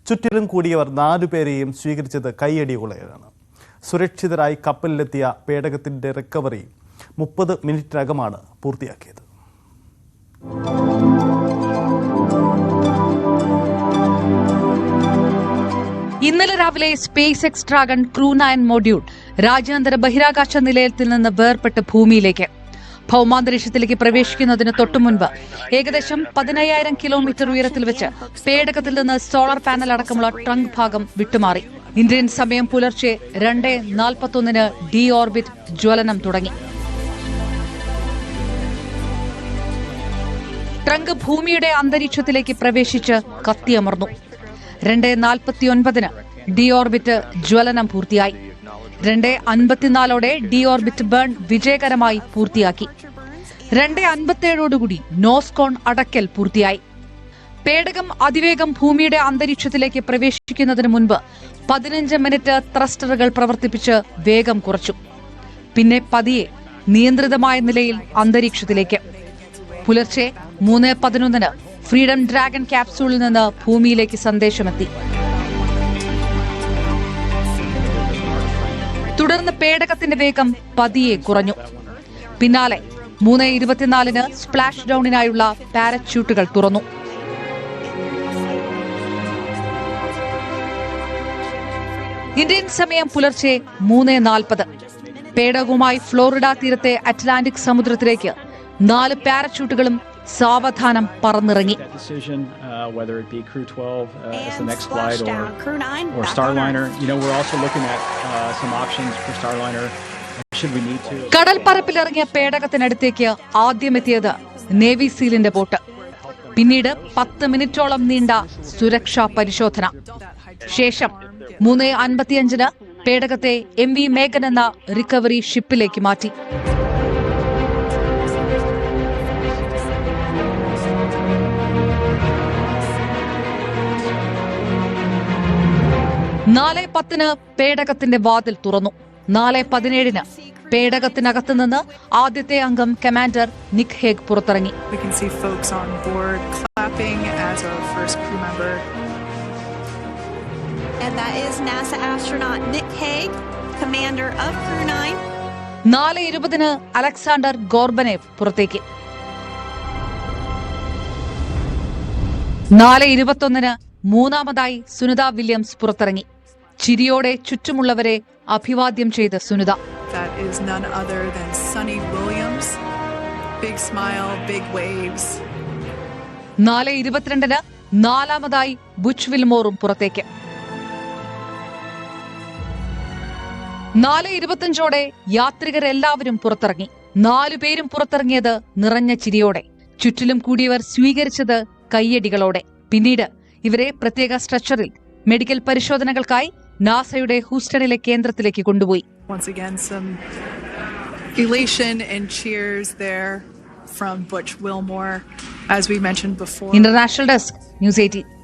ചുറ്റിലും കൂടിയവർ 4 പേരെയും സ്വീകരിച്ചത് കൈയടികളാണ്. സുരക്ഷിതരായി കപ്പലിലെത്തിയ പേടകത്തിന്റെ റിക്കവറി 30 മിനിറ്റിനകമാണ് പൂർത്തിയാക്കിയത്. ഇന്നലെ രാവിലെ space X dragon crew 9 module രാജ്യാന്തര ബഹിരാകാശ നിലയത്തിൽ നിന്ന് വേർപെട്ട് ഭൂമിയിലേക്ക് ഭൗമാന്തരീക്ഷത്തിലേക്ക് പ്രവേശിക്കുന്നതിന് തൊട്ടുമുൻപ് ഏകദേശം 15,000 കിലോമീറ്റർ ഉയരത്തിൽ വെച്ച് പേടകത്തിൽ നിന്ന് സോളാർ പാനൽ അടക്കമുള്ള ട്രങ്ക് ഭാഗം വിട്ടുമാറി. ഇന്ത്യൻ സമയം പുലർച്ചെ 2:41 ഡി ഓർബിറ്റ് ജ്വലനം തുടങ്ങി. ട്രങ്ക് ഭൂമിയുടെ അന്തരീക്ഷത്തിലേക്ക് പ്രവേശിച്ച് കത്തിയമർന്നു. 2:49 ഡി ഓർബിറ്റ് ജ്വലനം പൂർത്തിയായി. 2:54 ഡി ഓർബിറ്റ് ബേൺ വിജയകരമായി പൂർത്തിയാക്കി. 2:57 നോസ്കോൺ അടയ്ക്കൽ പൂർത്തിയായി. പേടകം അതിവേഗം ഭൂമിയുടെ അന്തരീക്ഷത്തിലേക്ക് പ്രവേശിക്കുന്നതിന് മുൻപ് 15 മിനിറ്റ് ത്രസ്റ്ററുകൾ പ്രവർത്തിപ്പിച്ച് വേഗം കുറച്ചു. പിന്നെ പതിയെ നിയന്ത്രിതമായ നിലയിൽ അന്തരീക്ഷത്തിലേക്ക്. പുലർച്ചെ 3:11 ഫ്രീഡം ഡ്രാഗൺ ക്യാപ്സൂളിൽ നിന്ന് ഭൂമിയിലേക്ക് സന്ദേശമെത്തി. തുടർന്ന് പേടകത്തിന്റെ വേഗം പതിയെ കുറഞ്ഞു. പിന്നാലെ 3:24 സ്പ്ലാഷ് ഡൌണിനായുള്ള പാരച്യൂട്ടുകൾ തുറന്നു. ഇന്ത്യൻ സമയം പുലർച്ചെ 3:40 പേടകവുമായി ഫ്ലോറിഡ തീരത്തെ അറ്റ്ലാന്റിക് സമുദ്രത്തിലേക്ക് 4 പാരച്യൂട്ടുകളും സാവധാനം പറന്നിറങ്ങി. Whether it be Crew 12 as the next flight or Starliner, we're also looking at some options for Starliner should we need to. കടൽ പരപ്പിലിറങ്ങിയ പേടകത്തിനടുത്തേക്ക് ആദ്യമെത്തിയത് നേവി സീലിന്റെ ബോട്ട്. പിന്നീട് 10 മിനിറ്റോളം നീണ്ട സുരക്ഷാ പരിശോധന. ശേഷം 3:55 പേടകത്തെ MV മേഘൻ എന്ന റിക്കവറി ഷിപ്പിലേക്ക് മാറ്റി. 4:10 പേടകത്തിന്റെ വാതിൽ തുറന്നു. 4:17 പേടകത്തിനകത്ത് നിന്ന് ആദ്യത്തെ അംഗം കമാൻഡർ നിക് ഹേഗ് പുറത്തിറങ്ങി. And that is NASA astronaut Nick Hague, commander of Crew 9. 4:20 Alexander ഗോർബനേവ് പുറത്തേക്ക്. 4:21 മൂന്നാമതായി സുനിത വില്യംസ് പുറത്തിറങ്ങി. ചിരിയോടെ ചുറ്റുമുള്ളവരെ അഭിവാദ്യം ചെയ്ത് സുനിത. 4:22 നാലാമതായി ബുച്ച് വിൽമോറും പുറത്തേക്ക്. 4:25 യാത്രികരെല്ലാവരും പുറത്തിറങ്ങി. 4 പേരും പുറത്തിറങ്ങിയത് നിറഞ്ഞ ചിരിയോടെ. ചുറ്റിലും കൂടിയവർ സ്വീകരിച്ചത് കയ്യടികളോടെ. പിന്നീട് ഇവരെ പ്രത്യേക സ്ട്രെച്ചറിൽ മെഡിക്കൽ പരിശോധനകൾക്കായി നാസയുടെ ഹൂസ്റ്റണിലെ കേന്ദ്രത്തിലേക്ക് കൊണ്ടുപോയി. International desk news 18.